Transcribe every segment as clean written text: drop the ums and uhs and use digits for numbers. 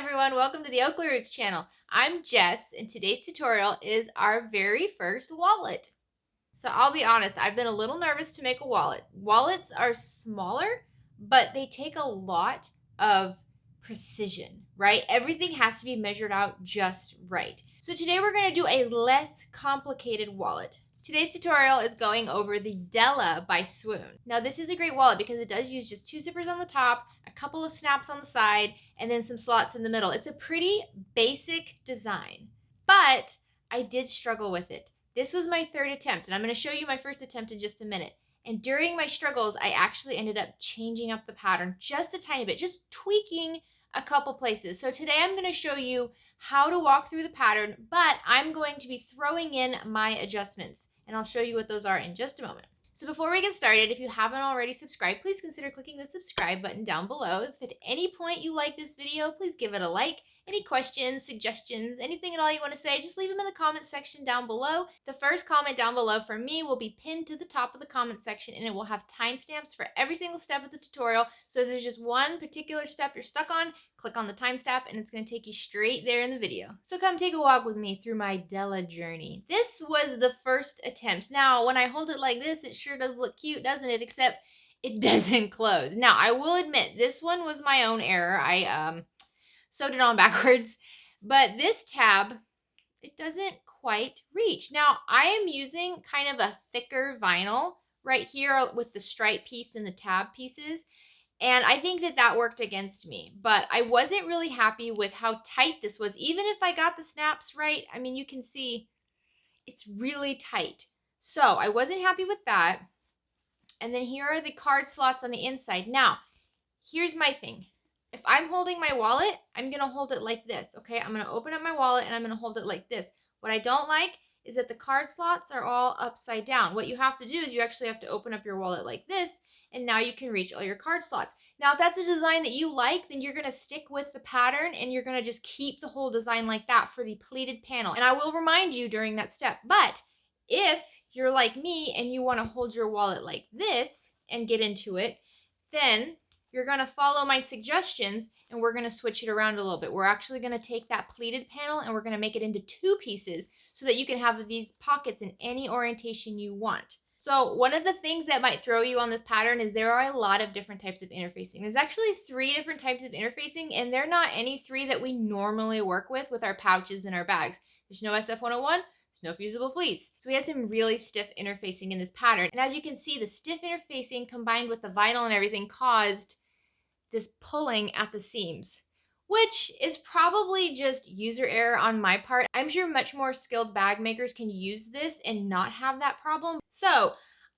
everyone, welcome to the OklaRoots channel. I'm Jess and today's tutorial is our very first wallet. So I'll be honest, I've been a little nervous to make a wallet. Wallets are smaller, but they take a lot of precision, right? Everything has to be measured out just right. So today we're going to do a less complicated wallet. Today's tutorial is going over the Della by Swoon. Now this is a great wallet because it does use just 2 zippers on the top, a couple of snaps on the side, and then some slots in the middle. It's a pretty basic design, but I did struggle with it. This was my 3rd attempt, and I'm going to show you my first attempt in just a minute. And during my struggles, I actually ended up changing up the pattern just a tiny bit, just tweaking a couple places. So today I'm going to show you how to walk through the pattern, but I'm going to be throwing in my adjustments, and I'll show you what those are in just a moment. So before we get started, if you haven't already subscribed, please consider clicking the subscribe button down below. If at any point you like this video, please give it a like. Any questions, suggestions, anything at all you want to say, just leave them in the comment section down below. The first comment down below from me will be pinned to the top of the comment section, and it will have timestamps for every single step of the tutorial. So if there's just one particular step you're stuck on, click on the timestamp and it's going to take you straight there in the video. So come take a walk with me through my Della journey. This was the first attempt. Now, when I hold it like this, it sure does look cute, doesn't it? Except it doesn't close. Now, I will admit, this one was my own error. I sewed it on backwards, but this tab, it doesn't quite reach. Now, I am using kind of a thicker vinyl right here with the stripe piece and the tab pieces, and I think that that worked against me, but I wasn't really happy with how tight this was. Even if I got the snaps right, I mean, you can see it's really tight. So I wasn't happy with that. And then here are the card slots on the inside. Now, here's my thing. If I'm holding my wallet, I'm going to hold it like this, okay? I'm going to open up my wallet and I'm going to hold it like this. What I don't like is that the card slots are all upside down. What you have to do is you actually have to open up your wallet like this, and now you can reach all your card slots. Now, if that's a design that you like, then you're going to stick with the pattern and you're going to just keep the whole design like that for the pleated panel. And I will remind you during that step. But if you're like me and you want to hold your wallet like this and get into it, then you're going to follow my suggestions and we're going to switch it around a little bit. We're actually going to take that pleated panel and we're going to make it into 2 pieces so that you can have these pockets in any orientation you want. So one of the things that might throw you on this pattern is there are a lot of different types of interfacing. There's actually 3 different types of interfacing, and they're not any 3 that we normally work with our pouches and our bags. There's no SF-101. No fusible fleece. So we have some really stiff interfacing in this pattern. And as you can see, the stiff interfacing combined with the vinyl and everything caused this pulling at the seams, which is probably just user error on my part. I'm sure much more skilled bag makers can use this and not have that problem. So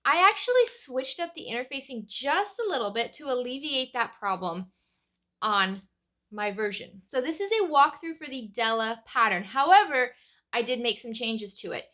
I actually switched up the interfacing just a little bit to alleviate that problem on my version. So this is a walkthrough for the Della pattern. However, I did make some changes to it.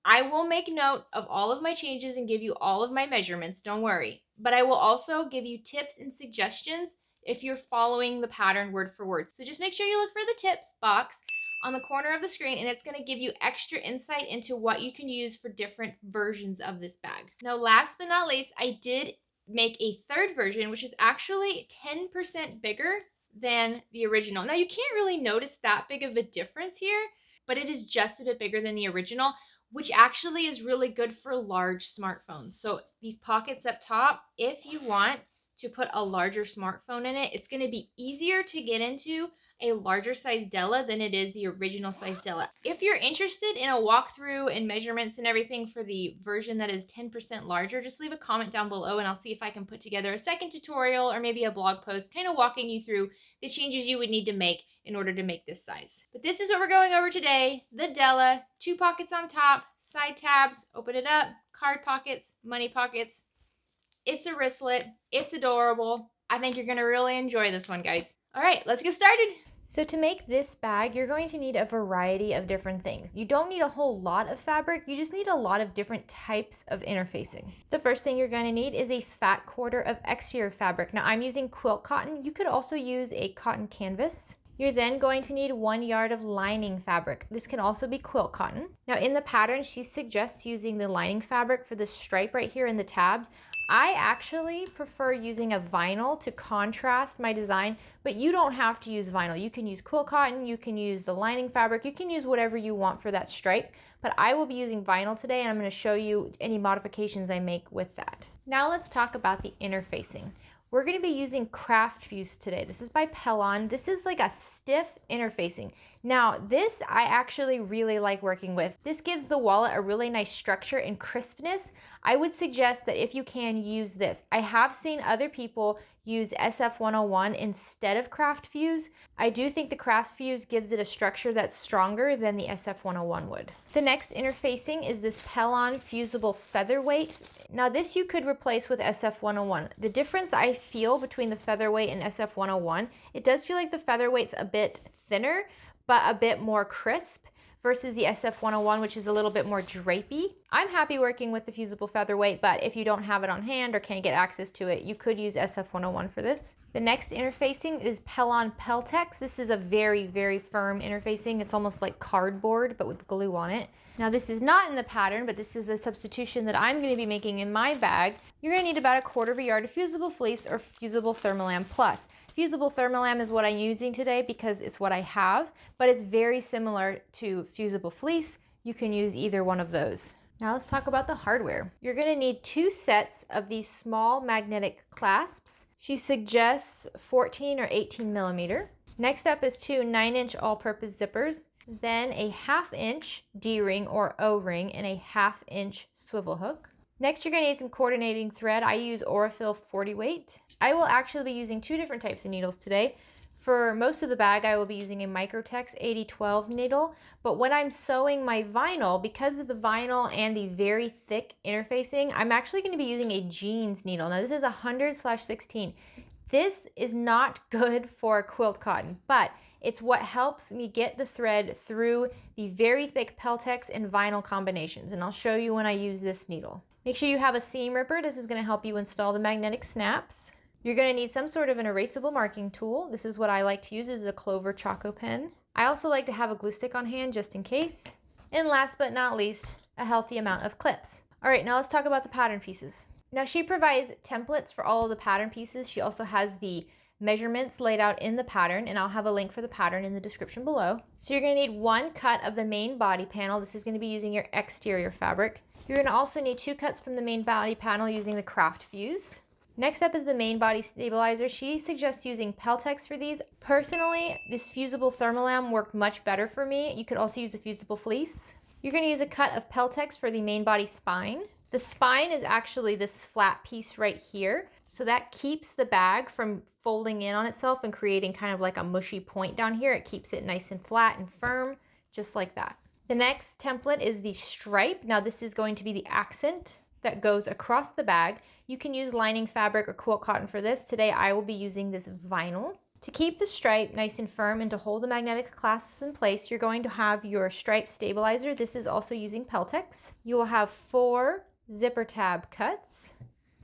I will make note of all of my changes and give you all of my measurements, don't worry. But I will also give you tips and suggestions if you're following the pattern word for word. So just make sure you look for the tips box on the corner of the screen, and it's going to give you extra insight into what you can use for different versions of this bag. Now, last but not least, I did make a 3rd version, which is actually 10% bigger than the original. Now, you can't really notice that big of a difference here, but it is just a bit bigger than the original, which actually is really good for large smartphones. So these pockets up top, if you want to put a larger smartphone in it, it's going to be easier to get into a larger size Della than it is the original size Della. If you're interested in a walkthrough and measurements and everything for the version that is 10% larger, just leave a comment down below and I'll see if I can put together a second tutorial or maybe a blog post kind of walking you through the changes you would need to make in order to make this size. But this is what we're going over today. The Della, 2 pockets on top, side tabs, open it up, card pockets, money pockets. It's a wristlet. It's adorable. I think you're going to really enjoy this one, guys. All right, let's get started. So to make this bag, you're going to need a variety of different things. You don't need a whole lot of fabric. You just need a lot of different types of interfacing. The first thing you're going to need is a fat quarter of exterior fabric. Now I'm using quilt cotton. You could also use a cotton canvas. You're then going to need 1 yard of lining fabric. This can also be quilt cotton. Now in the pattern, she suggests using the lining fabric for the stripe right here in the tabs. I actually prefer using a vinyl to contrast my design, but you don't have to use vinyl. You can use quilt cotton, you can use the lining fabric, you can use whatever you want for that stripe, but I will be using vinyl today and I'm going to show you any modifications I make with that. Now let's talk about the interfacing. We're going to be using Craft Fuse today. This is by Pellon. This is like a stiff interfacing. Now this I actually really like working with. This gives the wallet a really nice structure and crispness. I would suggest that if you can, use this. I have seen other people use SF101 instead of Craft Fuse. I do think the Craft Fuse gives it a structure that's stronger than the SF101 would. The next interfacing is this Pellon Fusible Featherweight. Now this you could replace with SF101. The difference I feel between the Featherweight and SF101, it does feel like the Featherweight's a bit thinner, but a bit more crisp versus the SF101, which is a little bit more drapey. I'm happy working with the Fusible Featherweight, but if you don't have it on hand or can't get access to it, you could use SF101 for this. The next interfacing is Pellon Peltex. This is a very, very firm interfacing. It's almost like cardboard, but with glue on it. Now this is not in the pattern, but this is a substitution that I'm going to be making in my bag. You're going to need about 1/4 yard of fusible fleece or fusible thermolam plus. Fusible thermolam is what I'm using today because it's what I have, but it's very similar to fusible fleece. You can use either one of those. Now let's talk about the hardware. You're going to need 2 sets of these small magnetic clasps. She suggests 14 or 18 millimeter. Next up is 2 9-inch all-purpose zippers, then a 1/2 inch D-ring or O-ring and a 1/2 inch swivel hook. Next, you're going to need some coordinating thread. I use Aurifil 40 weight. I will actually be using 2 different types of needles today. For most of the bag, I will be using a Microtex 8012 needle, but when I'm sewing my vinyl, because of the vinyl and the very thick interfacing, I'm actually going to be using a jeans needle. Now this is 100/16. This is not good for quilt cotton, but it's what helps me get the thread through the very thick Peltex and vinyl combinations, and I'll show you when I use this needle. Make sure you have a seam ripper. This is going to help you install the magnetic snaps. You're going to need some sort of an erasable marking tool. This is what I like to use. This is a Clover Choco pen. I also like to have a glue stick on hand just in case. And last but not least, a healthy amount of clips. All right, now let's talk about the pattern pieces. Now she provides templates for all of the pattern pieces. She also has the measurements laid out in the pattern, and I'll have a link for the pattern in the description below. So you're going to need 1 cut of the main body panel. This is going to be using your exterior fabric. You're going to also need 2 cuts from the main body panel using the Craft Fuse. Next up is the main body stabilizer. She suggests using Peltex for these. Personally, this fusible thermolam worked much better for me. You could also use a fusible fleece. You're going to use a cut of Peltex for the main body spine. The spine is actually this flat piece right here. So that keeps the bag from folding in on itself and creating kind of like a mushy point down here. It keeps it nice and flat and firm, just like that. The next template is the stripe. Now this is going to be the accent that goes across the bag. You can use lining fabric or quilt cotton for this. Today I will be using this vinyl. To keep the stripe nice and firm and to hold the magnetic clasps in place, you're going to have your stripe stabilizer. This is also using Peltex. You will have 4 zipper tab cuts.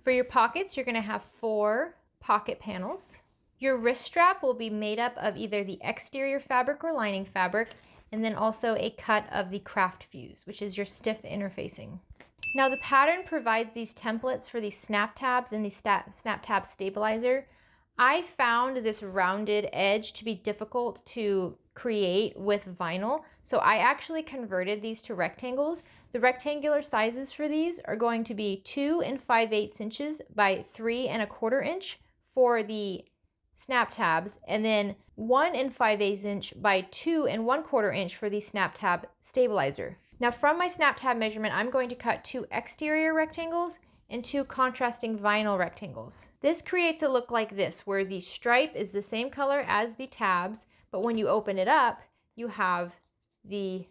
For your pockets, you're going to have 4 pocket panels. Your wrist strap will be made up of either the exterior fabric or lining fabric, and then also a cut of the Craft Fuse, which is your stiff interfacing. Now the pattern provides these templates for the snap tabs and the snap tab stabilizer. I found this rounded edge to be difficult to create with vinyl, so I actually converted these to rectangles. The rectangular sizes for these are going to be 2 5/8 inches by 3 1/4 inch for the snap tabs, and then 1 5/8 inch by 2 1/4 inch for the snap tab stabilizer. Now from my snap tab measurement, I'm going to cut 2 exterior rectangles and 2 contrasting vinyl rectangles. This creates a look like this, where the stripe is the same color as the tabs, but when you open it up, you have the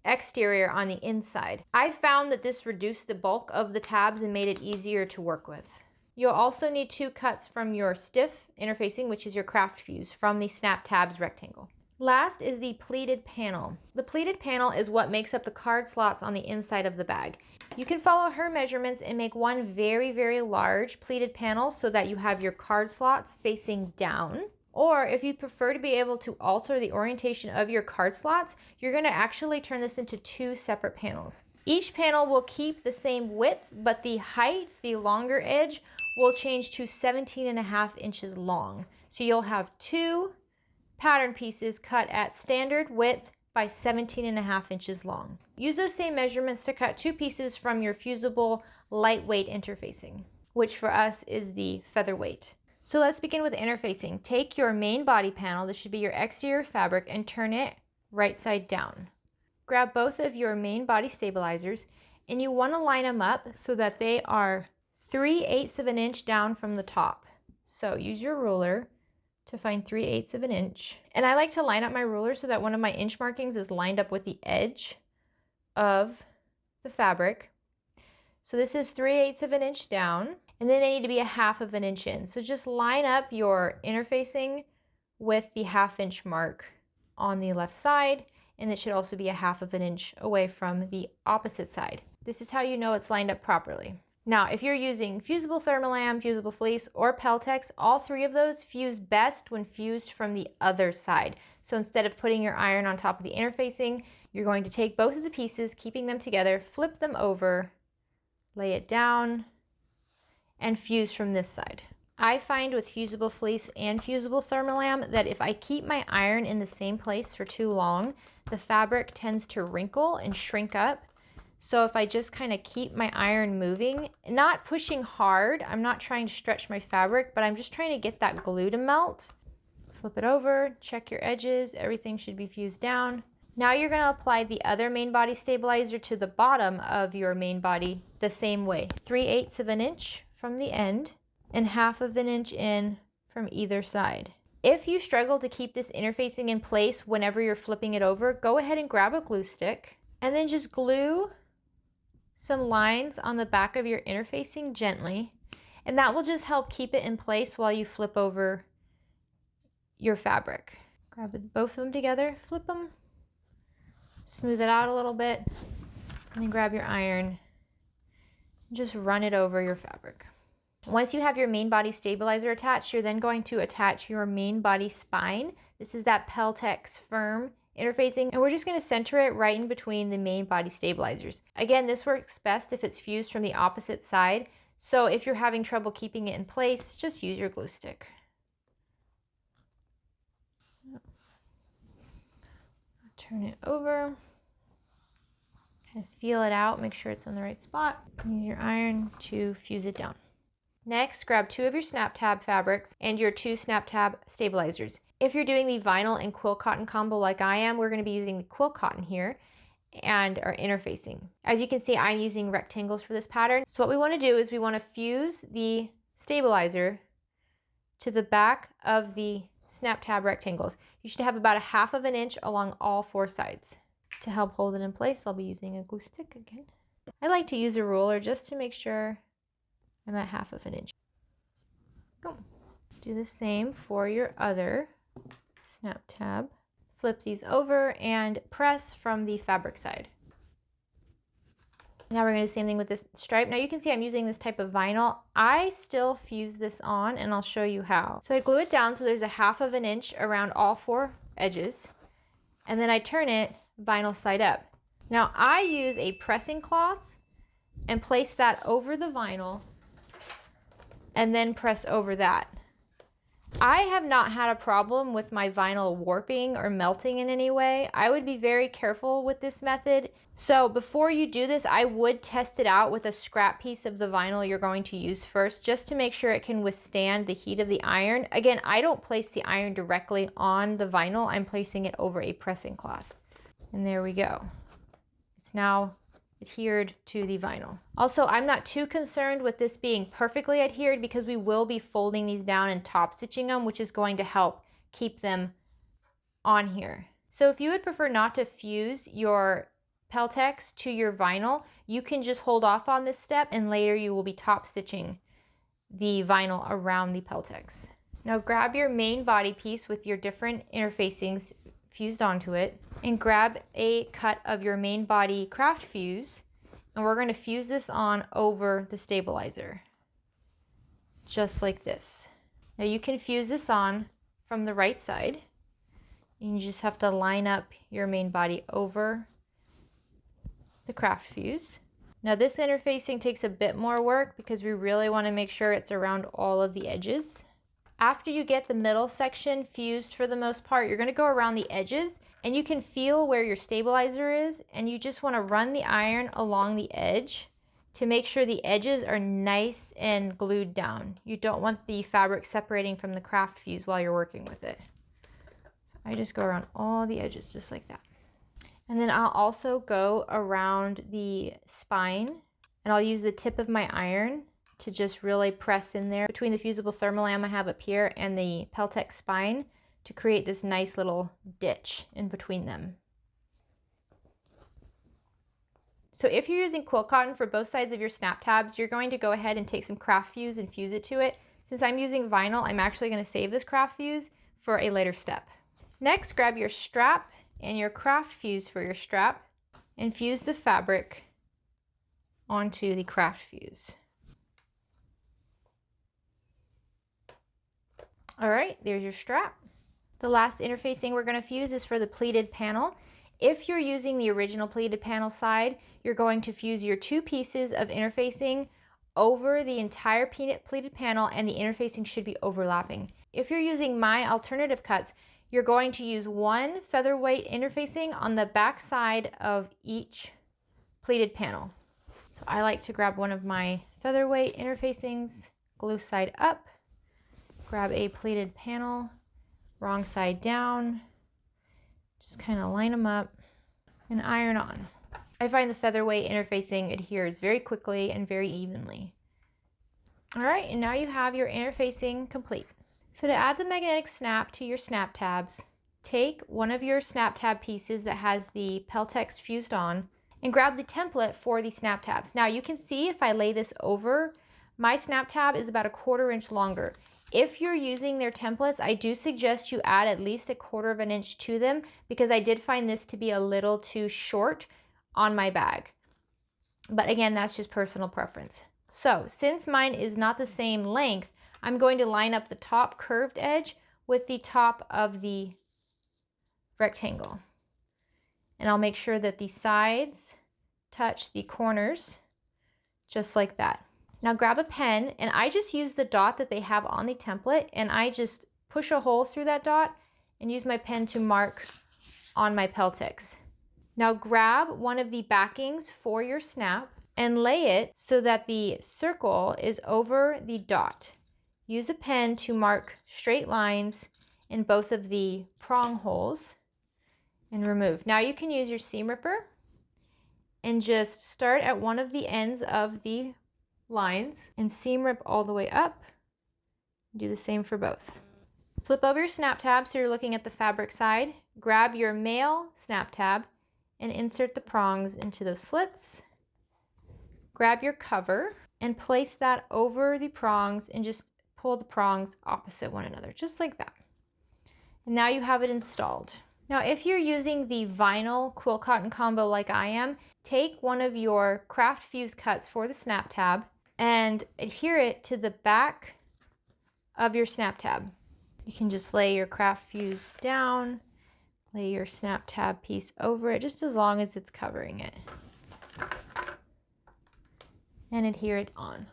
exterior on the inside. I found that this reduced the bulk of the tabs and made it easier to work with. You'll also need 2 cuts from your stiff interfacing, which is your Craft Fuse, from the snap tabs rectangle. Last is the pleated panel. The pleated panel is what makes up the card slots on the inside of the bag. You can follow her measurements and make one very, very large pleated panel so that you have your card slots facing down. Or if you prefer to be able to alter the orientation of your card slots, you're going to actually turn this into 2 separate panels. Each panel will keep the same width, but the height, the longer edge, will change to 17.5 inches long. So you'll have 2 pattern pieces cut at standard width by 17.5 inches long. Use those same measurements to cut 2 pieces from your fusible lightweight interfacing, which for us is the featherweight. So let's begin with interfacing. Take your main body panel, this should be your exterior fabric, and turn it right side down. Grab both of your main body stabilizers, and you want to line them up so that they are 3/8 of an inch down from the top. So use your ruler to find 3/8 of an inch. And I like to line up my ruler so that one of my inch markings is lined up with the edge of the fabric. So this is 3/8 of an inch down, and then they need to be 1/2 of an inch in. So just line up your interfacing with the 1/2 inch mark on the left side, and it should also be 1/2 of an inch away from the opposite side. This is how you know it's lined up properly. Now, if you're using fusible thermolam, fusible fleece, or peltex, all 3 of those fuse best when fused from the other side. So instead of putting your iron on top of the interfacing, you're going to take both of the pieces, keeping them together, flip them over, lay it down, and fuse from this side. I find with fusible fleece and fusible thermolam that if I keep my iron in the same place for too long, the fabric tends to wrinkle and shrink up. So if I just kind of keep my iron moving, not pushing hard, I'm not trying to stretch my fabric, but I'm just trying to get that glue to melt. Flip it over, check your edges, everything should be fused down. Now you're going to apply the other main body stabilizer to the bottom of your main body the same way. 3/8 of an inch from the end and 1/2 of an inch in from either side. If you struggle to keep this interfacing in place whenever you're flipping it over, go ahead and grab a glue stick and then just glue some lines on the back of your interfacing gently, and that will just help keep it in place while you flip over your fabric. Grab both of them together, flip them, smooth it out a little bit, and then grab your iron and just run it over your fabric. Once you have your main body stabilizer attached, you're then going to attach your main body spine. This is that peltex firm interfacing, and we're just going to center it right in between the main body stabilizers. Again, this works best if it's fused from the opposite side, so if you're having trouble keeping it in place, just use your glue stick. Turn it over, kind of feel it out, make sure it's on the right spot. Use your iron to fuse it down. Next, grab 2 of your snap tab fabrics and your 2 snap tab stabilizers. If you're doing the vinyl and quilt cotton combo like I am, we're going to be using the quilt cotton here and our interfacing. As you can see, I'm using rectangles for this pattern. So what we want to do is we want to fuse the stabilizer to the back of the snap tab rectangles. You should have about 1/2 of an inch along all 4 sides. To help hold it in place, I'll be using a glue stick again. I like to use a ruler just to make sure I'm at 1/2 of an inch. Go. Do the same for your other snap tab. Flip these over and press from the fabric side. Now we're going to do the same thing with this stripe. Now you can see I'm using this type of vinyl. I still fuse this on, and I'll show you how. So I glue it down so there's 1/2 of an inch around all 4 edges, and then I turn it vinyl side up. Now I use a pressing cloth and place that over the vinyl and then press over that. I have not had a problem with my vinyl warping or melting in any way. I would be very careful with this method. So before you do this, I would test it out with a scrap piece of the vinyl you're going to use first, just to make sure it can withstand the heat of the iron. Again, I don't place the iron directly on the vinyl. I'm placing it over a pressing cloth. And there we go. It's now adhered to the vinyl. Also, I'm not too concerned with this being perfectly adhered because we will be folding these down and top stitching them, which is going to help keep them on here. So if you would prefer not to fuse your peltex to your vinyl, you can just hold off on this step, and later you will be top stitching the vinyl around the peltex. Now grab your main body piece with your different interfacings fused onto it, and grab a cut of your main body craft fuse, and we're going to fuse this on over the stabilizer, just like this. Now you can fuse this on from the right side, and you just have to line up your main body over the craft fuse. Now this interfacing takes a bit more work because we really want to make sure it's around all of the edges. After you get the middle section fused for the most part, you're going to go around the edges and you can feel where your stabilizer is, and you just want to run the iron along the edge to make sure the edges are nice and glued down. You don't want the fabric separating from the craft fuse while you're working with it. So I just go around all the edges just like that. And then I'll also go around the spine, and I'll use the tip of my iron to just really press in there between the fusible thermolam I have up here and the peltex spine to create this nice little ditch in between them. So if you're using quilt cotton for both sides of your snap tabs, you're going to go ahead and take some craft fuse and fuse it to it. Since I'm using vinyl, I'm actually going to save this craft fuse for a later step. Next, grab your strap and your craft fuse for your strap and fuse the fabric onto the craft fuse. All right, there's your strap. The last interfacing we're going to fuse is for the pleated panel. If you're using the original pleated panel side, you're going to fuse your 2 pieces of interfacing over the entire pleated panel, and the interfacing should be overlapping. If you're using my alternative cuts, you're going to use 1 featherweight interfacing on the back side of each pleated panel. So I like to grab one of my featherweight interfacings, glue side up, grab a pleated panel, wrong side down, just kind of line them up and iron on. I find the featherweight interfacing adheres very quickly and very evenly. All right, and now you have your interfacing complete. So to add the magnetic snap to your snap tabs, take one of your snap tab pieces that has the peltex fused on and grab the template for the snap tabs. Now you can see if I lay this over, my snap tab is about 1/4 inch longer. If you're using their templates, I do suggest you add at least 1/4 inch to them because I did find this to be a little too short on my bag. But again, that's just personal preference. So since mine is not the same length, I'm going to line up the top curved edge with the top of the rectangle. And I'll make sure that the sides touch the corners just like that. Now grab a pen, and I just use the dot that they have on the template, and I just push a hole through that dot and use my pen to mark on my peltex. Now grab one of the backings for your snap and lay it so that the circle is over the dot. Use a pen to mark straight lines in both of the prong holes and remove. Now you can use your seam ripper and just start at one of the ends of the lines and seam rip all the way up. Do the same for both. Flip over your snap tab so you're looking at the fabric side. Grab your male snap tab and insert the prongs into those slits. Grab your cover and place that over the prongs and just pull the prongs opposite one another, just like that. And now you have it installed. Now if you're using the vinyl quilt cotton combo like I am, take one of your craft fuse cuts for the snap tab and adhere it to the back of your snap tab. You can just lay your craft fuse down, lay your snap tab piece over it, just as long as it's covering it, and adhere it on.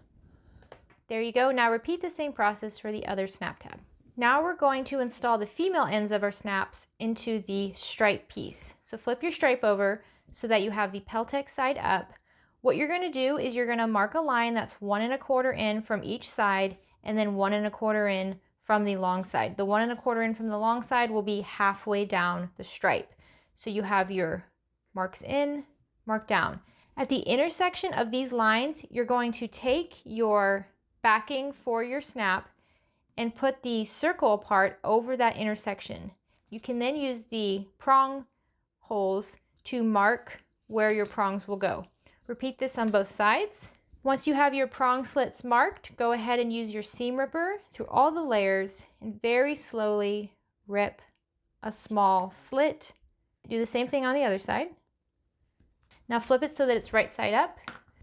There you go. Now repeat the same process for the other snap tab. Now we're going to install the female ends of our snaps into the stripe piece. So flip your stripe over so that you have the peltex side up. What you're going to do is you're going to mark a line that's 1 1/4 in from each side, and then 1 1/4 in from the long side. The 1 1/4 in from the long side will be halfway down the stripe. So you have your marks in, mark down. At the intersection of these lines, you're going to take your backing for your snap and put the circle part over that intersection. You can then use the prong holes to mark where your prongs will go. Repeat this on both sides. Once you have your prong slits marked, go ahead and use your seam ripper through all the layers and very slowly rip a small slit. Do the same thing on the other side. Now flip it so that it's right side up.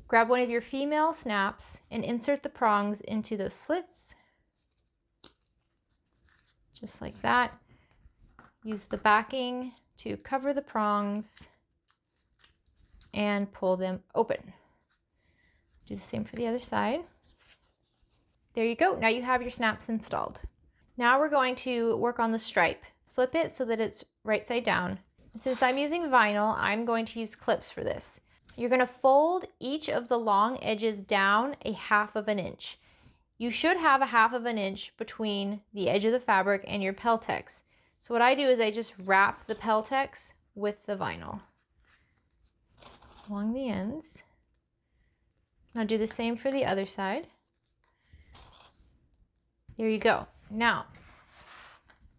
Grab one of your female snaps and insert the prongs into those slits. Just like that. Use the backing to cover the prongs and pull them open. Do the same for the other side. There you go. Now you have your snaps installed. Now we're going to work on the stripe. Flip it so that it's right side down. And since I'm using vinyl, I'm going to use clips for this. You're going to fold each of the long edges down a 1/2 inch. You should have a 1/2 inch between the edge of the fabric and your peltex. So what I do is I just wrap the peltex with the vinyl along the ends. Now do the same for the other side. There you go. Now,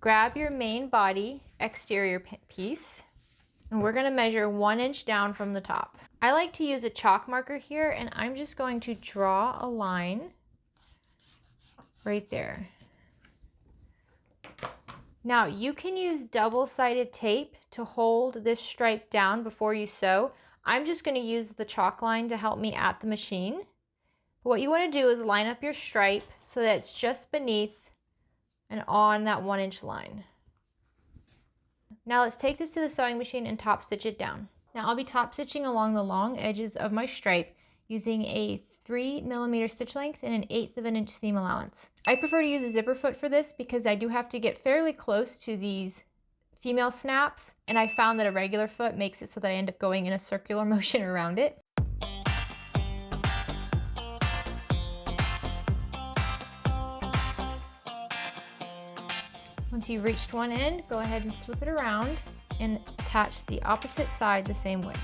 grab your main body exterior piece, and we're going to measure 1 inch down from the top. I like to use a chalk marker here, and I'm just going to draw a line right there. Now, you can use double-sided tape to hold this stripe down before you sew. I'm just going to use the chalk line to help me at the machine. What you want to do is line up your stripe so that it's just beneath and on that 1 inch line. Now let's take this to the sewing machine and top stitch it down. Now I'll be top stitching along the long edges of my stripe using a 3mm stitch length and an 1/8 inch seam allowance. I prefer to use a zipper foot for this because I do have to get fairly close to these female snaps, and I found that a regular foot makes it so that I end up going in a circular motion around it. Once you've reached one end, go ahead and flip it around and attach the opposite side the same way.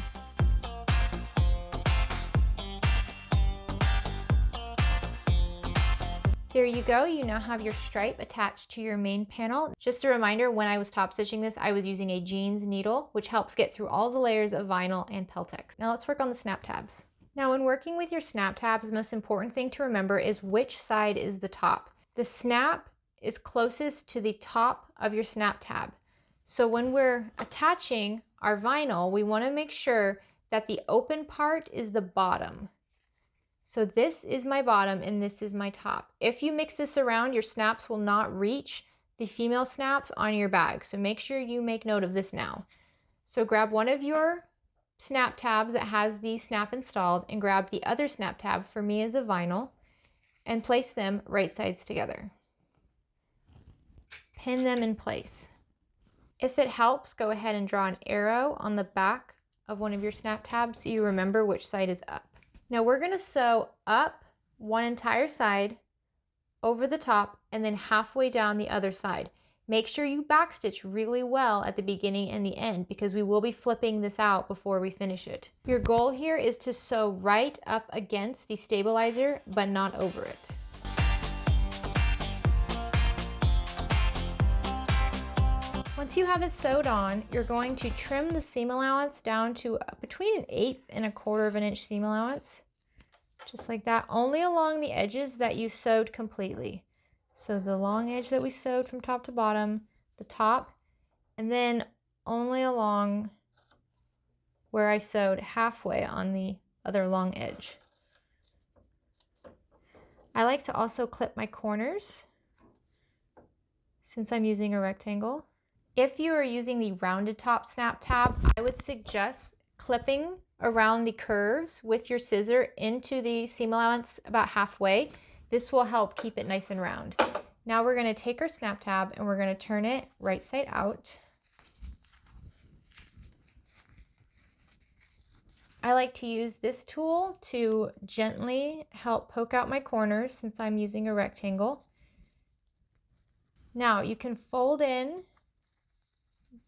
There you go, you now have your stripe attached to your main panel. Just a reminder, when I was top stitching this, I was using a jeans needle, which helps get through all the layers of vinyl and peltex. Now let's work on the snap tabs. Now when working with your snap tabs, the most important thing to remember is which side is the top. The snap is closest to the top of your snap tab. So when we're attaching our vinyl, we want to make sure that the open part is the bottom. So this is my bottom and this is my top. If you mix this around, your snaps will not reach the female snaps on your bag. So make sure you make note of this now. So grab one of your snap tabs that has the snap installed and grab the other snap tab, for me is a vinyl, and place them right sides together. Pin them in place. If it helps, go ahead and draw an arrow on the back of one of your snap tabs so you remember which side is up. Now we're going to sew up one entire side, over the top, and then halfway down the other side. Make sure you backstitch really well at the beginning and the end because we will be flipping this out before we finish it. Your goal here is to sew right up against the stabilizer but not over it. Once you have it sewed on, you're going to trim the seam allowance down to between an 1/8 and 1/4 inch seam allowance. Just like that, only along the edges that you sewed completely. So the long edge that we sewed from top to bottom, the top, and then only along where I sewed halfway on the other long edge. I like to also clip my corners since I'm using a rectangle. If you are using the rounded top snap tab, I would suggest clipping around the curves with your scissor into the seam allowance about halfway. This will help keep it nice and round. Now we're going to take our snap tab and we're going to turn it right side out. I like to use this tool to gently help poke out my corners since I'm using a rectangle. Now you can fold in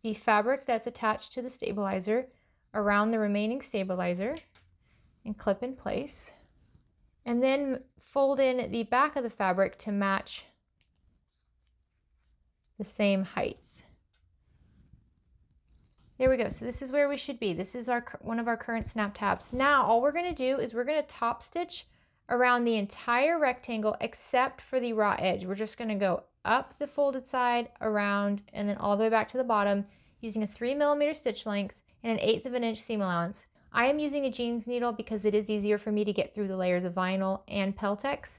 the fabric that's attached to the stabilizer around the remaining stabilizer and clip in place. And then fold in the back of the fabric to match the same height. There we go. So this is where we should be. This is one of our current snap tabs. Now all we're going to do is we're going to top stitch around the entire rectangle except for the raw edge. We're just going to go up the folded side, around, and then all the way back to the bottom using a 3mm stitch length and an 1/8 inch seam allowance. I am using a jeans needle because it is easier for me to get through the layers of vinyl and peltex.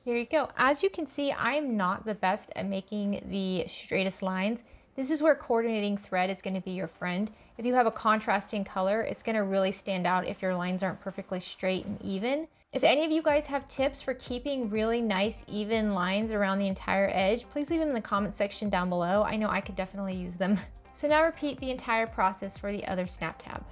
There you go. As you can see, I am not the best at making the straightest lines. This is where coordinating thread is going to be your friend. If you have a contrasting color, it's going to really stand out if your lines aren't perfectly straight and even. If any of you guys have tips for keeping really nice, even lines around the entire edge, please leave them in the comment section down below. I know I could definitely use them. So now repeat the entire process for the other snap tab.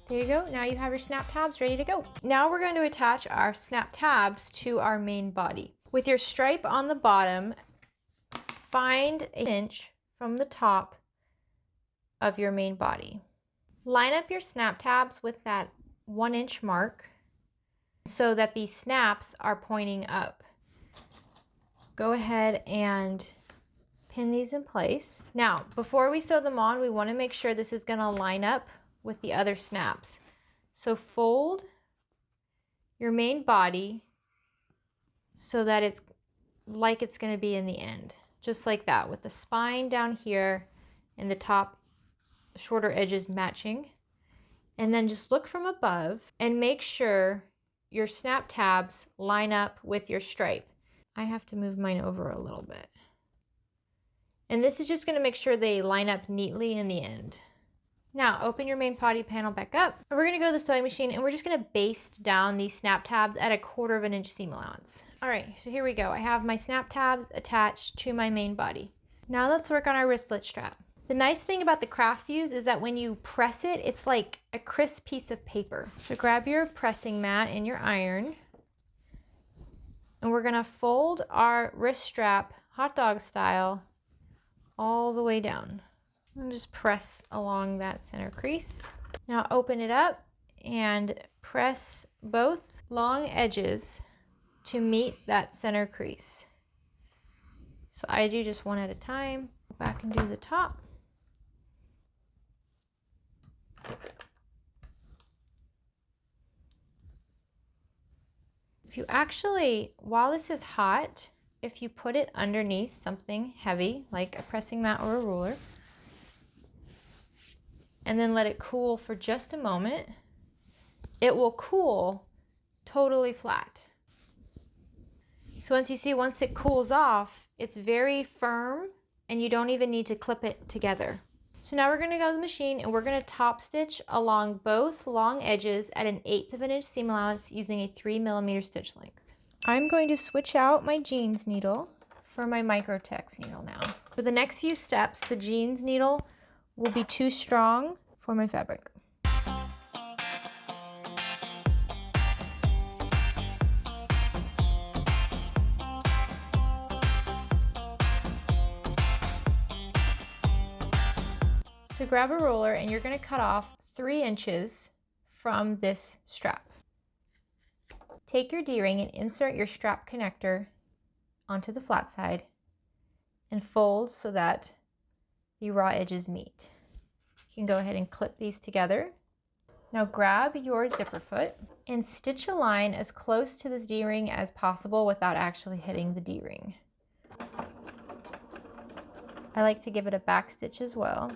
There you go. Now you have your snap tabs ready to go. Now we're going to attach our snap tabs to our main body. With your stripe on the bottom, find an inch from the top of your main body. Line up your snap tabs with that 1 inch mark so that the snaps are pointing up. Go ahead and pin these in place. Now, before we sew them on, we want to make sure this is going to line up with the other snaps. So fold your main body so that it's like it's going to be in the end, just like that, with the spine down here and the top shorter edges matching. And then just look from above and make sure your snap tabs line up with your stripe. I have to move mine over a little bit. And this is just going to make sure they line up neatly in the end. Now open your main body panel back up, and we're going to go to the sewing machine, and we're just going to baste down these snap tabs at 1/4 inch seam allowance. All right, so here we go. I have my snap tabs attached to my main body. Now let's work on our wristlet strap. The nice thing about the craft fuse is that when you press it, it's like a crisp piece of paper. So grab your pressing mat and your iron, and we're going to fold our wrist strap hot dog style all the way down. And just press along that center crease. Now open it up and press both long edges to meet that center crease. So I do just one at a time. Go back and do the top. If you actually, while this is hot, if you put it underneath something heavy, like a pressing mat or a ruler, and then let it cool for just a moment, it will cool totally flat. So once it cools off, it's very firm and you don't even need to clip it together. So now we're going to go to the machine and we're going to top stitch along both long edges at 1/8 inch seam allowance using a 3mm stitch length. I'm going to switch out my jeans needle for my microtex needle now. For the next few steps, the jeans needle will be too strong for my fabric. So grab a ruler and you're going to cut off 3 inches from this strap. Take your D-ring and insert your strap connector onto the flat side and fold so that the raw edges meet. You can go ahead and clip these together. Now grab your zipper foot and stitch a line as close to this D-ring as possible without actually hitting the D-ring. I like to give it a back stitch as well.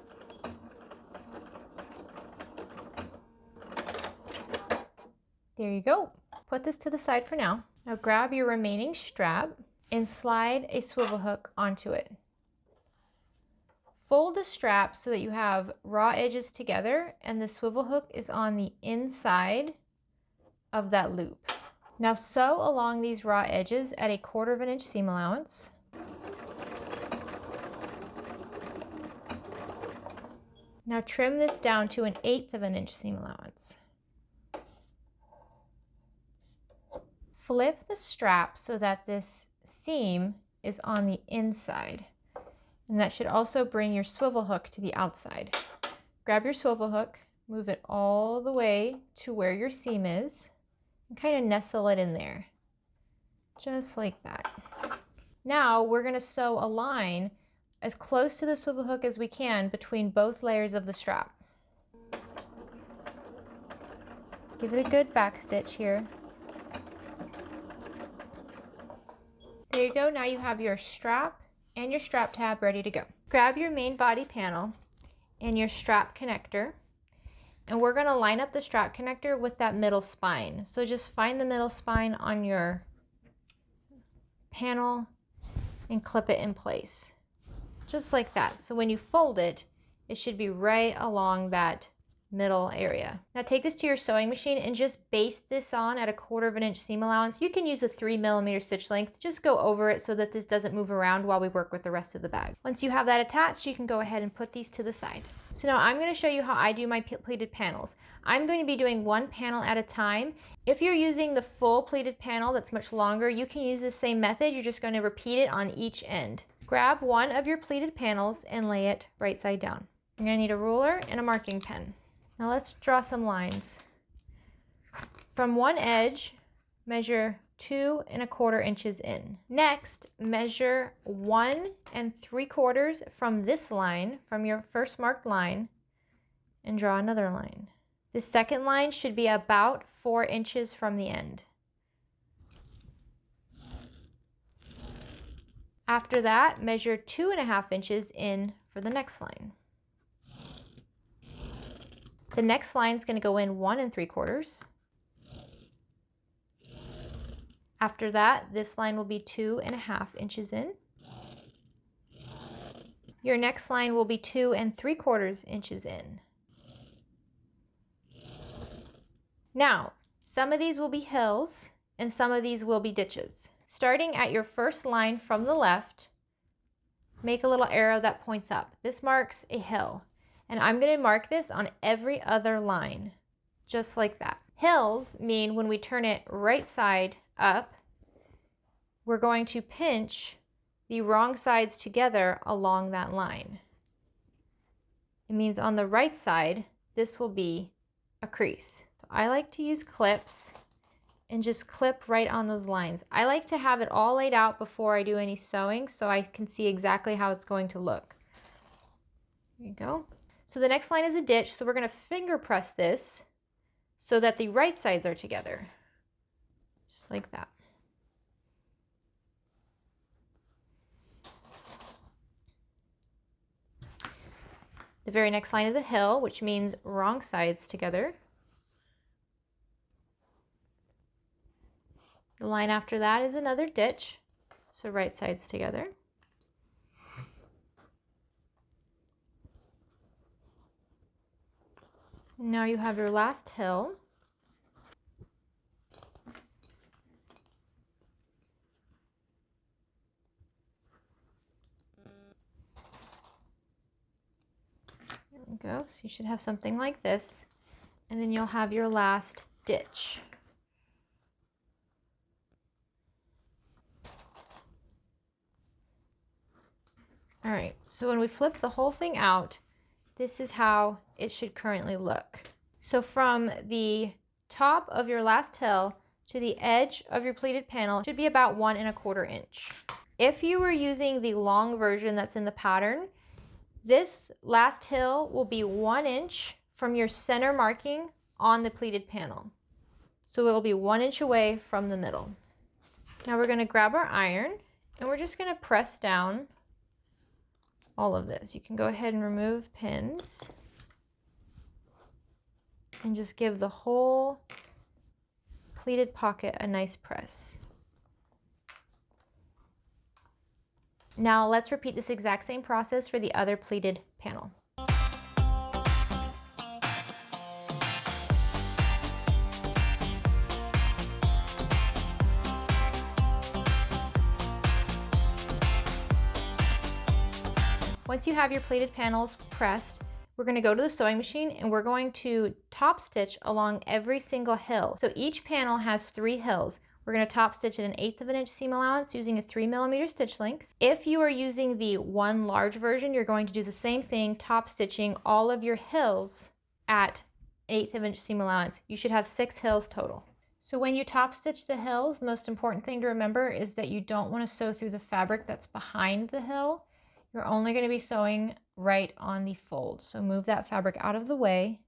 There you go. Put this to the side for now. Now grab your remaining strap and slide a swivel hook onto it. Fold the strap so that you have raw edges together and the swivel hook is on the inside of that loop. Now sew along these raw edges at 1/4 inch seam allowance. Now trim this down to 1/8 inch seam allowance. Flip the strap so that this seam is on the inside. And that should also bring your swivel hook to the outside. Grab your swivel hook, move it all the way to where your seam is, and kind of nestle it in there. Just like that. Now we're going to sew a line as close to the swivel hook as we can between both layers of the strap. Give it a good back stitch here. There you go. Now you have your strap and your strap tab ready to go. Grab your main body panel and your strap connector, and we're going to line up the strap connector with that middle spine. So just find the middle spine on your panel and clip it in place, just like that. So when you fold it, it should be right along that middle area. Now take this to your sewing machine and just baste this on at 1/4 inch seam allowance. You can use a 3mm stitch length. Just go over it so that this doesn't move around while we work with the rest of the bag. Once you have that attached, you can go ahead and put these to the side. So now I'm going to show you how I do my pleated panels. I'm going to be doing one panel at a time. If you're using the full pleated panel that's much longer, you can use the same method. You're just going to repeat it on each end. Grab one of your pleated panels and lay it right side down. You're going to need a ruler and a marking pen. Now let's draw some lines. From one edge, measure 2 1/4 inches in. Next, measure 1 3/4 from this line, from your first marked line, and draw another line. The second line should be about 4 inches from the end. After that, measure 2 1/2 inches in for the next line. The next line is going to go in 1 3/4. After that, this line will be 2 1/2 inches in. Your next line will be 2 3/4 inches in. Now, some of these will be hills and some of these will be ditches. Starting at your first line from the left, make a little arrow that points up. This marks a hill. And I'm going to mark this on every other line, just like that. Hills mean when we turn it right side up, we're going to pinch the wrong sides together along that line. It means on the right side, this will be a crease. So I like to use clips and just clip right on those lines. I like to have it all laid out before I do any sewing so I can see exactly how it's going to look. There you go. So the next line is a ditch, so we're going to finger press this so that the right sides are together, just like that. The very next line is a hill, which means wrong sides together. The line after that is another ditch, so right sides together. And now you have your last hill. There we go. So you should have something like this. And then you'll have your last ditch. All right, so when we flip the whole thing out, this is how it should currently look. So from the top of your last hill to the edge of your pleated panel should be about 1 1/4 inch. If you were using the long version that's in the pattern, this last hill will be 1 inch from your center marking on the pleated panel. So it will be 1 inch away from the middle. Now we're going to grab our iron and we're just going to press down all of this. You can go ahead and remove pins and just give the whole pleated pocket a nice press. Now let's repeat this exact same process for the other pleated panel. Once you have your pleated panels pressed, we're going to go to the sewing machine and we're going to top stitch along every single hill. So each panel has 3 hills. We're going to top stitch at 1/8 inch seam allowance using a 3mm stitch length. If you are using the one large version, you're going to do the same thing, top stitching all of your hills at 1/8 inch seam allowance. You should have 6 hills total. So when you top stitch the hills, the most important thing to remember is that you don't want to sew through the fabric that's behind the hill. You're only going to be sewing right on the fold. So move that fabric out of the way.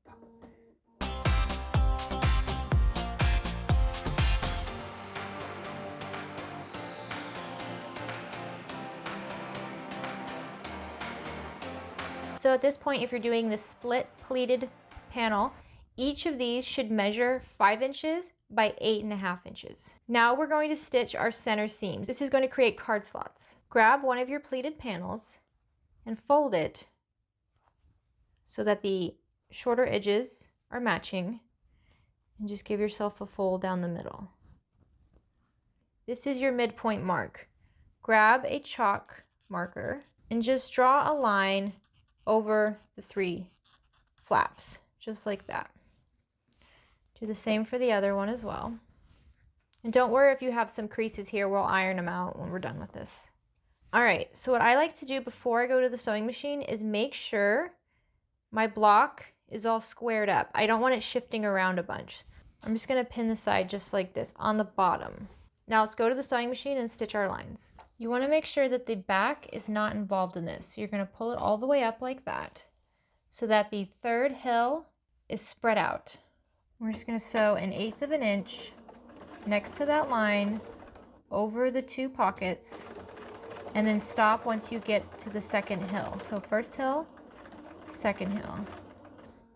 So at this point, if you're doing the split pleated panel, each of these should measure 5 inches by 8.5 inches. Now we're going to stitch our center seams. This is going to create card slots. Grab one of your pleated panels and fold it so that the shorter edges are matching, and just give yourself a fold down the middle. This is your midpoint mark. Grab a chalk marker and just draw a line over the 3 flaps, just like that. Do the same for the other one as well. And don't worry if you have some creases here, we'll iron them out when we're done with this. All right, so what I like to do before I go to the sewing machine is make sure my block is all squared up. I don't want it shifting around a bunch. I'm just gonna pin the side just like this on the bottom. Now let's go to the sewing machine and stitch our lines. You wanna make sure that the back is not involved in this. So you're gonna pull it all the way up like that so that the third hill is spread out. We're just gonna sew 1/8 of an inch next to that line over the 2 pockets, and then stop once you get to the second hill. So first hill, second hill.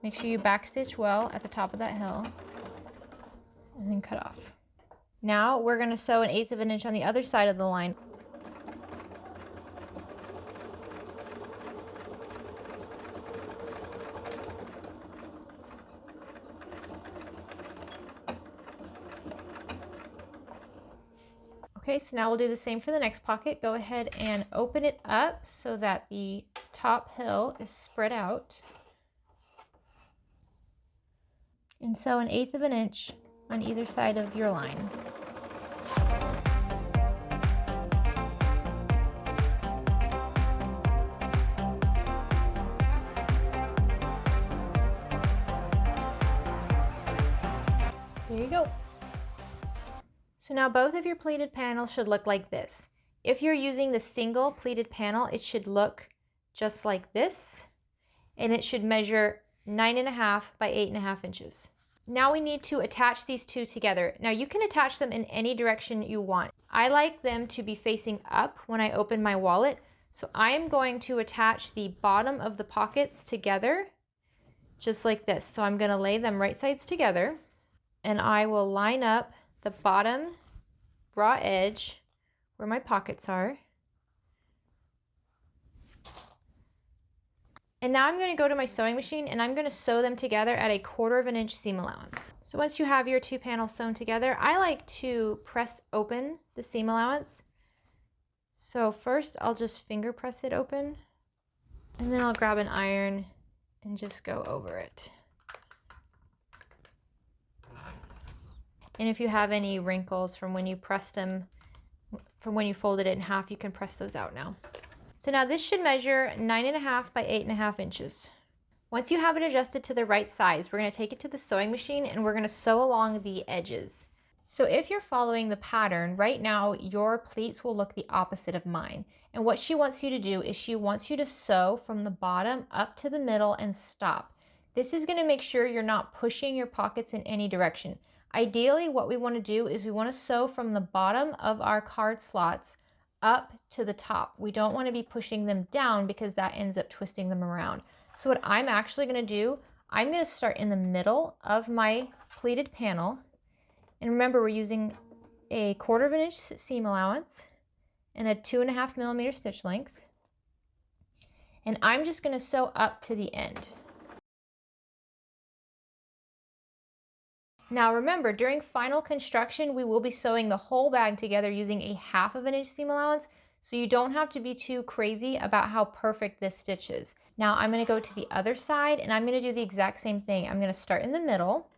Make sure you backstitch well at the top of that hill and then cut off. Now we're gonna sew 1/8 of an inch on the other side of the line. Okay, so now we'll do the same for the next pocket. Go ahead and open it up so that the top hill is spread out. And sew 1/8 of an inch on either side of your line. There you go. So now both of your pleated panels should look like this. If you're using the single pleated panel, it should look just like this, and it should measure 9.5 by 8.5 inches. Now we need to attach these 2 together. Now you can attach them in any direction you want. I like them to be facing up when I open my wallet, so I am going to attach the bottom of the pockets together just like this. So I'm going to lay them right sides together, and I will line up the bottom raw edge where my pockets are. And now I'm going to go to my sewing machine and I'm going to sew them together at 1/4 of an inch seam allowance. So once you have your 2 panels sewn together, I like to press open the seam allowance. So first I'll just finger press it open, and then I'll grab an iron and just go over it. And if you have any wrinkles from when you pressed them, from when you folded it in half, you can press those out now. So now this should measure 9.5 by 8.5 inches. Once you have it adjusted to the right size, we're going to take it to the sewing machine and we're going to sew along the edges. So if you're following the pattern, right now your pleats will look the opposite of mine. And what she wants you to do is she wants you to sew from the bottom up to the middle and stop. This is going to make sure you're not pushing your pockets in any direction. Ideally, what we want to do is we want to sew from the bottom of our card slots up to the top. We don't want to be pushing them down because that ends up twisting them around. So what I'm actually going to do, I'm going to start in the middle of my pleated panel. And remember, we're using 1/4 of an inch seam allowance and a 2.5 millimeter stitch length. And I'm just going to sew up to the end. Now remember, during final construction, we will be sewing the whole bag together using 1/2 of an inch seam allowance, so you don't have to be too crazy about how perfect this stitch is. Now I'm going to go to the other side and I'm going to do the exact same thing. I'm going to start in the middle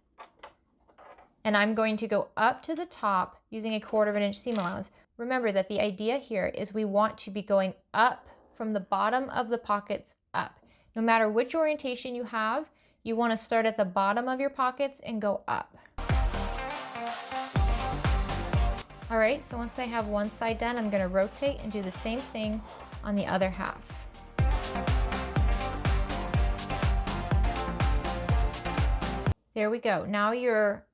and I'm going to go up to the top using 1/4 of an inch seam allowance. Remember that the idea here is we want to be going up from the bottom of the pockets up. No matter which orientation you have, you want to start at the bottom of your pockets and go up. All right, so once I have one side done, I'm going to rotate and do the same thing on the other half. There we go. Now your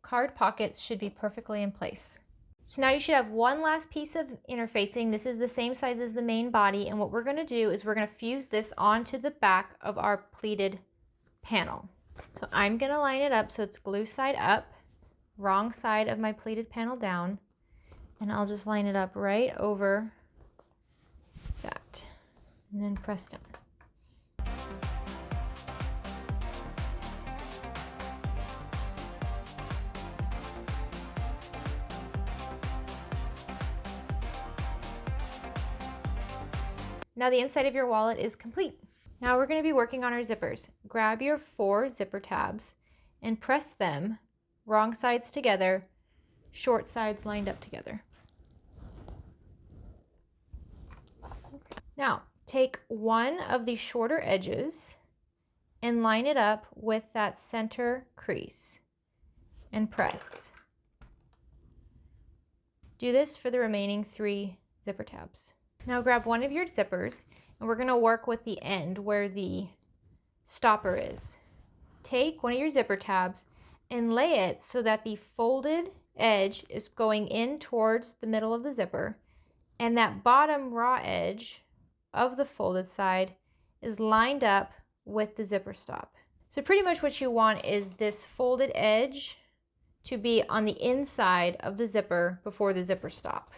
card pockets should be perfectly in place. So now you should have one last piece of interfacing. This is the same size as the main body, and what we're going to do is we're going to fuse this onto the back of our pleated panel. So I'm going to line it up so it's glue side up, wrong side of my pleated panel down, and I'll just line it up right over that and then press down. Now the inside of your wallet is complete. Now we're going to be working on our zippers. Grab your 4 zipper tabs and press them wrong sides together, short sides lined up together. Now take one of the shorter edges and line it up with that center crease and press. Do this for the remaining 3 zipper tabs. Now grab one of your zippers and we're going to work with the end where the stopper is. Take one of your zipper tabs and lay it so that the folded edge is going in towards the middle of the zipper, and that bottom raw edge of the folded side is lined up with the zipper stop. So pretty much what you want is this folded edge to be on the inside of the zipper before the zipper stop.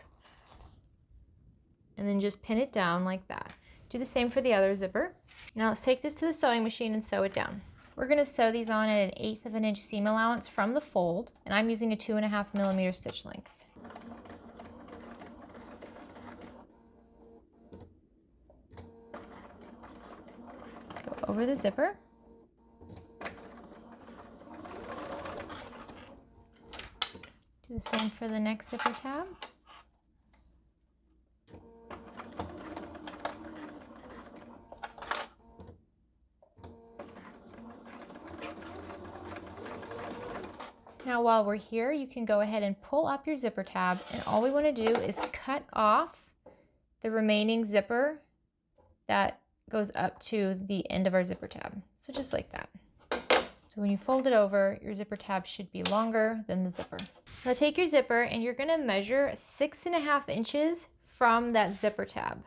And then just pin it down like that. Do the same for the other zipper. Now let's take this to the sewing machine and sew it down. We're going to sew these on at 1/8 of an inch seam allowance from the fold, and I'm using a 2.5 millimeter stitch length. Go over the zipper. Do the same for the next zipper tab. Now while we're here, you can go ahead and pull up your zipper tab, and all we want to do is cut off the remaining zipper that goes up to the end of our zipper tab. So just like that. So when you fold it over, your zipper tab should be longer than the zipper. Now take your zipper and you're going to measure 6.5 inches from that zipper tab.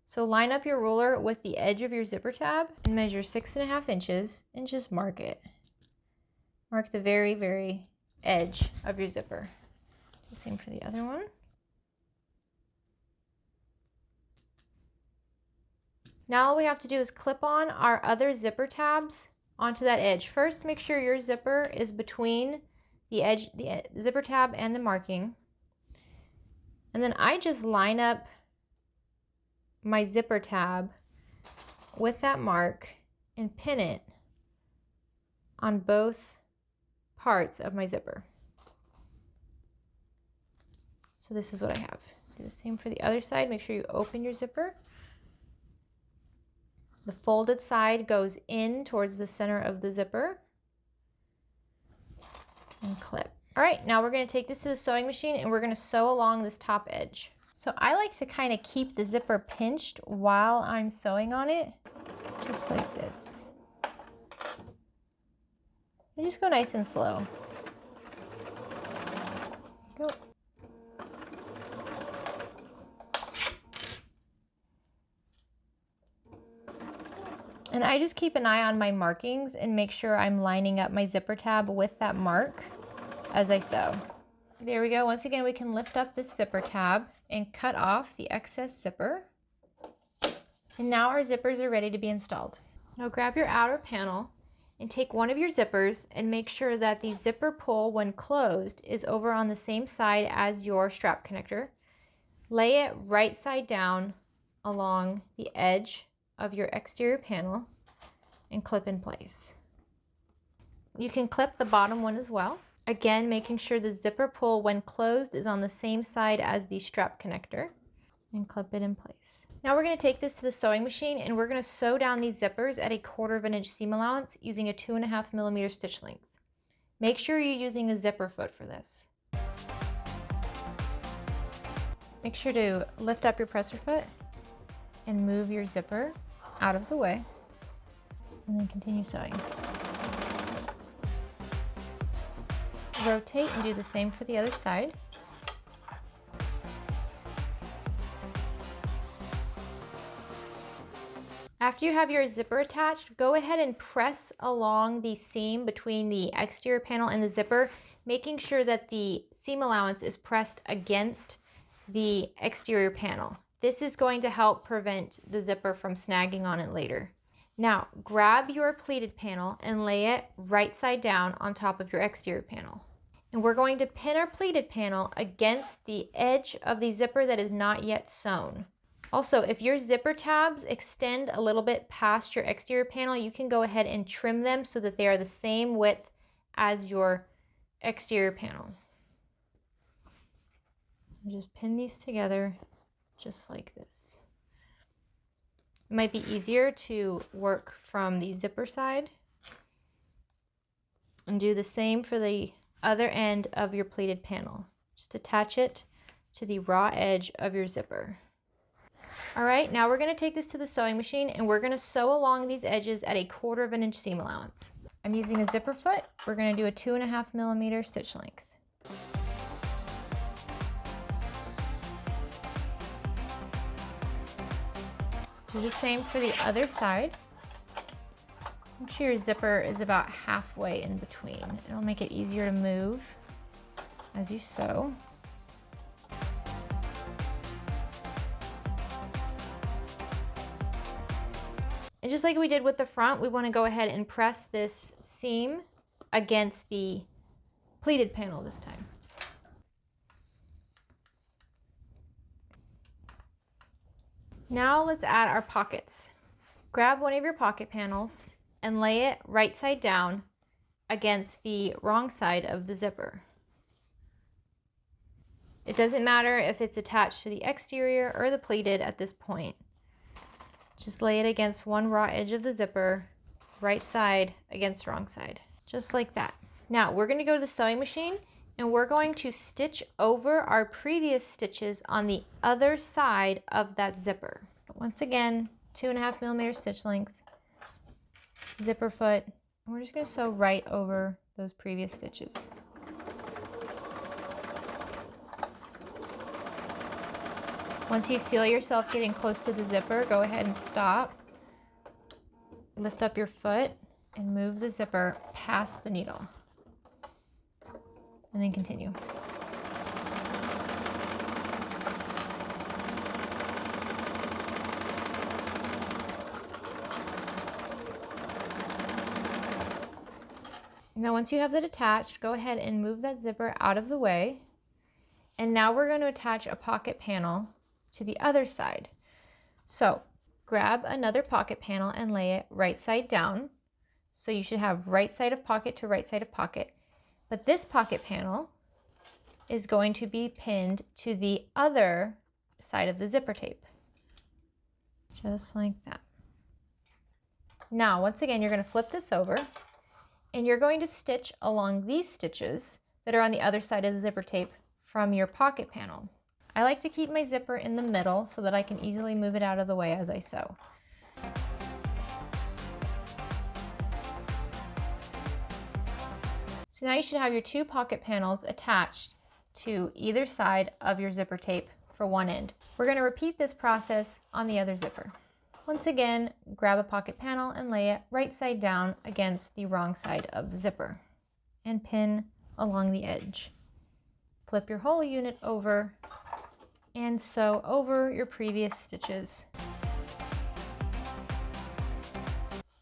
So line up your ruler with the edge of your zipper tab and measure 6.5 inches and just mark it. Mark the very, very edge of your zipper. The same for the other one. Now all we have to do is clip on our other zipper tabs onto that edge. First, make sure your zipper is between the edge, the zipper tab and the marking. And then I just line up my zipper tab with that mark and pin it on both parts of my zipper. So this is what I have. Do the same for the other side. Make sure you open your zipper. The folded side goes in towards the center of the zipper and clip. All right, now we're going to take this to the sewing machine and we're going to sew along this top edge. So I like to kind of keep the zipper pinched while I'm sewing on it, just like this. And just go nice and slow. Go. And I just keep an eye on my markings and make sure I'm lining up my zipper tab with that mark as I sew. There we go. Once again, we can lift up this zipper tab and cut off the excess zipper. And now our zippers are ready to be installed. Now grab your outer panel and take one of your zippers and make sure that the zipper pull when closed is over on the same side as your strap connector. Lay it right side down along the edge of your exterior panel and clip in place. You can clip the bottom one as well. Again, making sure the zipper pull when closed is on the same side as the strap connector, and clip it in place. Now we're going to take this to the sewing machine and we're going to sew down these zippers at 1/4 of an inch seam allowance using a 2.5 millimeter stitch length. Make sure you're using a zipper foot for this. Make sure to lift up your presser foot and move your zipper out of the way, and then continue sewing. Rotate and do the same for the other side. After you have your zipper attached, go ahead and press along the seam between the exterior panel and the zipper, making sure that the seam allowance is pressed against the exterior panel. This is going to help prevent the zipper from snagging on it later. Now, grab your pleated panel and lay it right side down on top of your exterior panel. And we're going to pin our pleated panel against the edge of the zipper that is not yet sewn. Also, if your zipper tabs extend a little bit past your exterior panel, you can go ahead and trim them so that they are the same width as your exterior panel. Just pin these together just like this. It might be easier to work from the zipper side and do the same for the other end of your pleated panel. Just attach it to the raw edge of your zipper. All right, now we're going to take this to the sewing machine and we're going to sew along these edges at a 1/4 inch seam allowance. I'm using a zipper foot. We're going to do a 2.5 millimeter stitch length. Do the same for the other side. Make sure your zipper is about halfway in between. It'll make it easier to move as you sew. And just like we did with the front, we want to go ahead and press this seam against the pleated panel this time. Now let's add our pockets. Grab one of your pocket panels and lay it right side down against the wrong side of the zipper. It doesn't matter if it's attached to the exterior or the pleated at this point. Just lay it against one raw edge of the zipper, right side against wrong side, just like that. Now we're going to go to the sewing machine and we're going to stitch over our previous stitches on the other side of that zipper. Once again, 2.5 millimeter stitch length, zipper foot, and we're just going to sew right over those previous stitches. Once you feel yourself getting close to the zipper, go ahead and stop. Lift up your foot and move the zipper past the needle. And then continue. Now once you have that attached, go ahead and move that zipper out of the way. And now we're going to attach a pocket panel to the other side. So grab another pocket panel and lay it right side down. So you should have right side of pocket to right side of pocket. But this pocket panel is going to be pinned to the other side of the zipper tape. Just like that. Now, once again, you're going to flip this over and you're going to stitch along these stitches that are on the other side of the zipper tape from your pocket panel. I like to keep my zipper in the middle so that I can easily move it out of the way as I sew. So now you should have your 2 pocket panels attached to either side of your zipper tape for one end. We're going to repeat this process on the other zipper. Once again, grab a pocket panel and lay it right side down against the wrong side of the zipper and pin along the edge. Flip your whole unit over and sew over your previous stitches.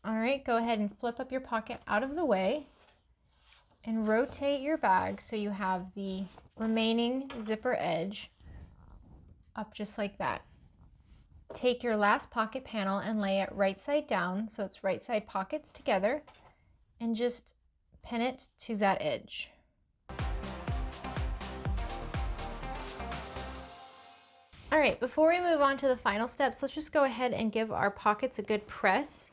All right, go ahead and flip up your pocket out of the way and rotate your bag so you have the remaining zipper edge up just like that. Take your last pocket panel and lay it right side down so it's right side pockets together and just pin it to that edge. All right, before we move on to the final steps, let's just go ahead and give our pockets a good press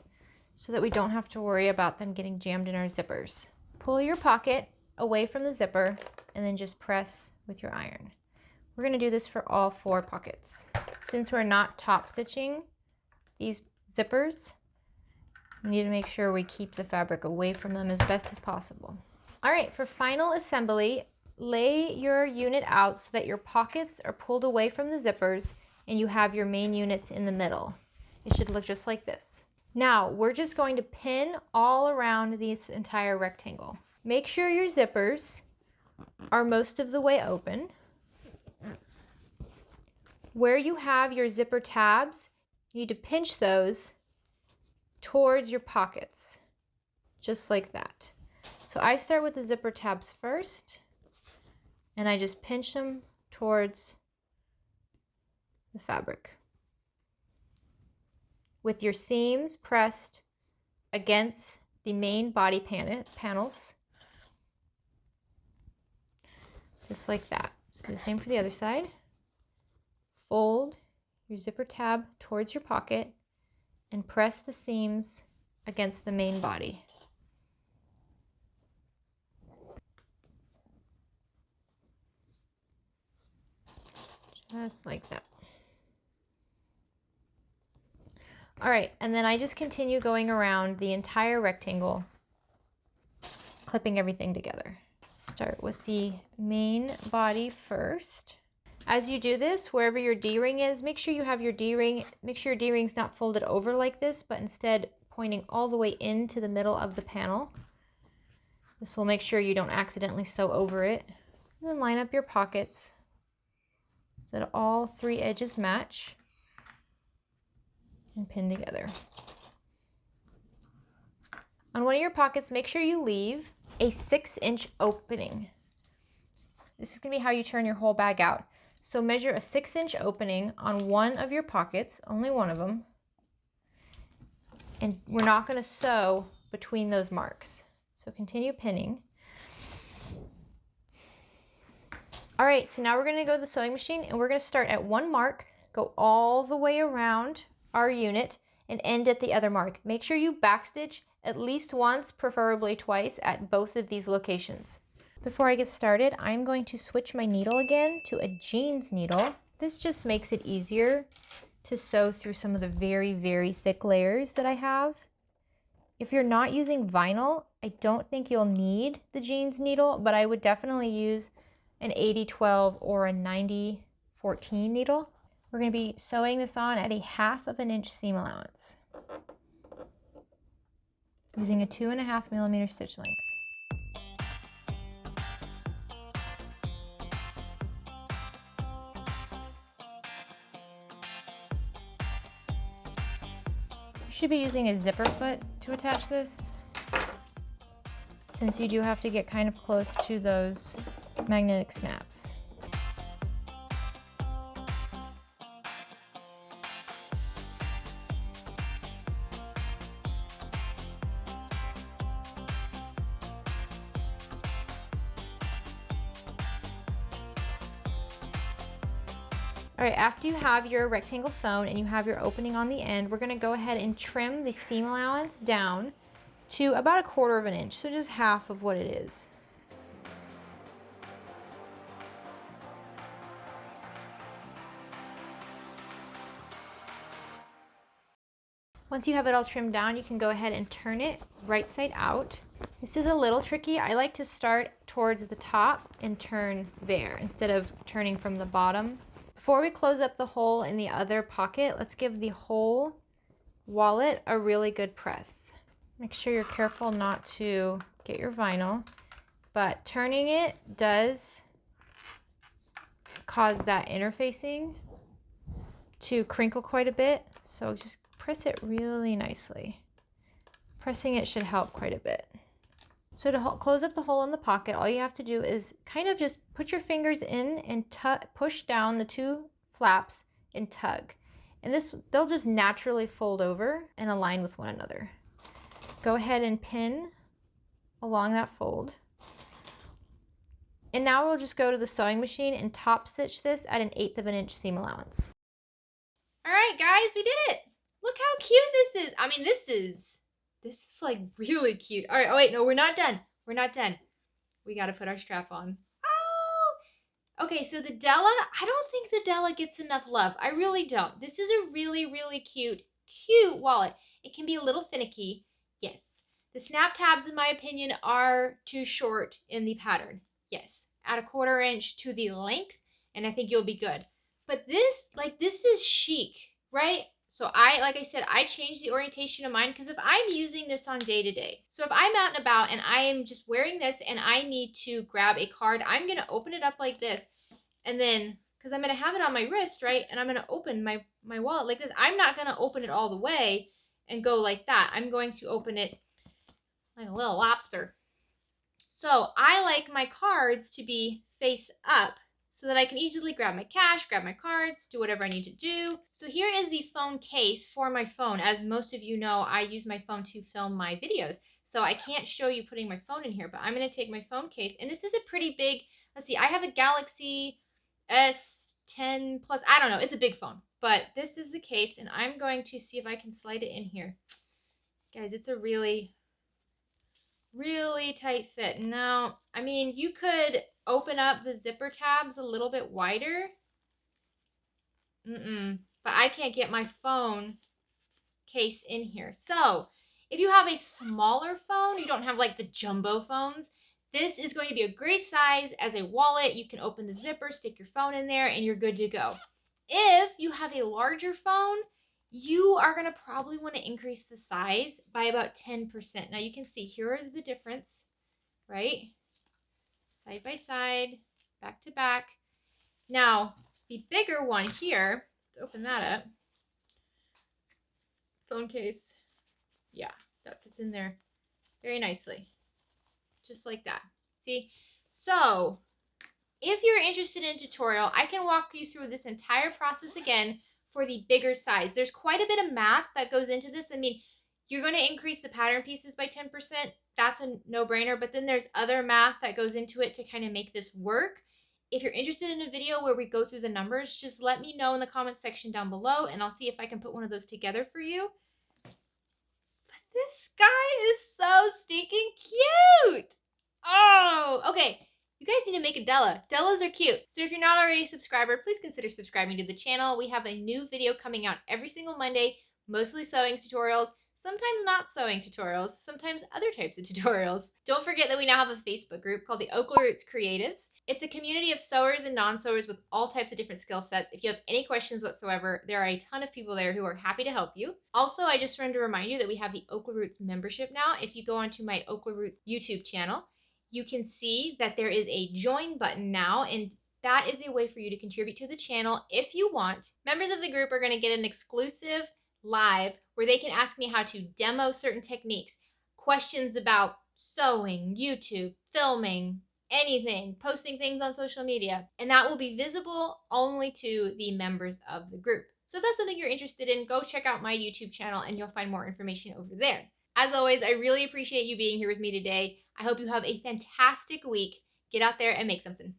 so that we don't have to worry about them getting jammed in our zippers. Pull your pocket away from the zipper and then just press with your iron. We're going to do this for all 4 pockets. Since we're not top stitching these zippers, we need to make sure we keep the fabric away from them as best as possible. All right, for final assembly, lay your unit out so that your pockets are pulled away from the zippers and you have your main units in the middle. It should look just like this. Now, we're just going to pin all around this entire rectangle. Make sure your zippers are most of the way open. Where you have your zipper tabs, you need to pinch those towards your pockets, just like that. So I start with the zipper tabs first, and I just pinch them towards the fabric, with your seams pressed against the main body panels, just like that. So do the same for the other side. Fold your zipper tab towards your pocket and press the seams against the main body. Just like that. All right, and then I just continue going around the entire rectangle, clipping everything together. Start with the main body first. As you do this, wherever your D-ring is, make sure you have your D-ring, make sure your D-ring's not folded over like this, but instead pointing all the way into the middle of the panel. This will make sure you don't accidentally sew over it. And then line up your pockets so that all three edges match and pin together. On one of your pockets, make sure you leave a 6-inch opening. This is going to be how you turn your whole bag out. So measure a 6-inch opening on one of your pockets, only one of them. And we're not going to sew between those marks. So continue pinning. All right, so now we're going to go to the sewing machine and we're going to start at one mark, go all the way around our unit and end at the other mark. Make sure you backstitch at least once, preferably twice, at both of these locations. Before I get started, I'm going to switch my needle again to a jeans needle. This just makes it easier to sew through some of the very, very thick layers that I have. If you're not using vinyl, I don't think you'll need the jeans needle, but I would definitely use an 80-12 or a 90-14 needle. We're going to be sewing this on at a 1/2 inch seam allowance, using a 2.5 millimeter stitch length. You should be using a zipper foot to attach this, since you do have to get kind of close to those magnetic snaps. All right, after you have your rectangle sewn and you have your opening on the end, we're going to go ahead and trim the seam allowance down to about 1/4 inch, so just half of what it is. Once you have it all trimmed down, you can go ahead and turn it right side out. This is a little tricky. I like to start towards the top and turn there instead of turning from the bottom. Before we close up the hole in the other pocket, let's give the whole wallet a really good press. Make sure you're careful not to get your vinyl, but turning it does cause that interfacing to crinkle quite a bit, so just press it really nicely. Pressing it should help quite a bit. So to close up the hole in the pocket, all you have to do is kind of just put your fingers in and push down the two flaps and tug. And they'll just naturally fold over and align with one another. Go ahead and pin along that fold. And now we'll just go to the sewing machine and top stitch this at an 1/8 inch seam allowance. All right, guys, we did it. Look how cute this is. I mean, this is like really cute. All right, oh wait, no, we're not done. We're not done. We got to put our strap on. Oh! Okay, so the Della, I don't think the Della gets enough love. I really don't. This is a really, really cute wallet. It can be a little finicky, yes, The snap tabs, in my opinion, are too short in the pattern. Yes, add a 1/4 inch to the length, and I think you'll be good. But this, like, this is chic, right? So like I said, I changed the orientation of mine because if I'm using this on day to day, so if I'm out and about and I am just wearing this and I need to grab a card, I'm going to open it up like this. And then, because I'm going to have it on my wrist, right? And I'm going to open my wallet like this. I'm not going to open it all the way and go like that. I'm going to open it like a little lobster. So I like my cards to be face up so that I can easily grab my cash, grab my cards, do whatever I need to do. So here is the phone case for my phone. As most of you know, I use my phone to film my videos. So I can't show you putting my phone in here, but I'm going to take my phone case. And this is a pretty big, let's see, I have a Galaxy S10 Plus. I don't know. It's a big phone. But this is the case, and I'm going to see if I can slide it in here. Guys, it's a really tight fit. Now, I mean, you could open up the zipper tabs a little bit wider. But I can't get my phone case in here. So, if you have a smaller phone, you don't have like the jumbo phones, this is going to be a great size as a wallet. You can open the zipper, stick your phone in there, and you're good to go. If you have a larger phone, you are going to probably want to increase the size by about 10%. Now you can see here is the difference, right? Side by side, back to back. Now, the bigger one here, let's open that up. Phone case. Yeah, that fits in there very nicely. Just like that. See? So, if you're interested in a tutorial, I can walk you through this entire process again for the bigger size. There's quite a bit of math that goes into this. I mean, you're going to increase the pattern pieces by 10%. That's a no-brainer. But then there's other math that goes into it to kind of make this work. If you're interested in a video where we go through the numbers, just let me know in the comments section down below, and I'll see if I can put one of those together for you. But this guy is so stinking cute. Oh, okay. You guys need to make a Della. Dellas are cute. So if you're not already a subscriber, please consider subscribing to the channel. We have a new video coming out every single Monday, mostly sewing tutorials, sometimes not sewing tutorials, sometimes other types of tutorials. Don't forget that we now have a Facebook group called the OklaRoots Creatives. It's a community of sewers and non-sewers with all types of different skill sets. If you have any questions whatsoever, there are a ton of people there who are happy to help you. Also, I just wanted to remind you that we have the OklaRoots membership now. If you go onto my OklaRoots YouTube channel, you can see that there is a join button now, and that is a way for you to contribute to the channel if you want. Members of the group are going to get an exclusive live where they can ask me how to demo certain techniques, questions about sewing, YouTube, filming, anything, posting things on social media, and that will be visible only to the members of the group. So if that's something you're interested in, go check out my YouTube channel and you'll find more information over there. As always, I really appreciate you being here with me today. I hope you have a fantastic week. Get out there and make something.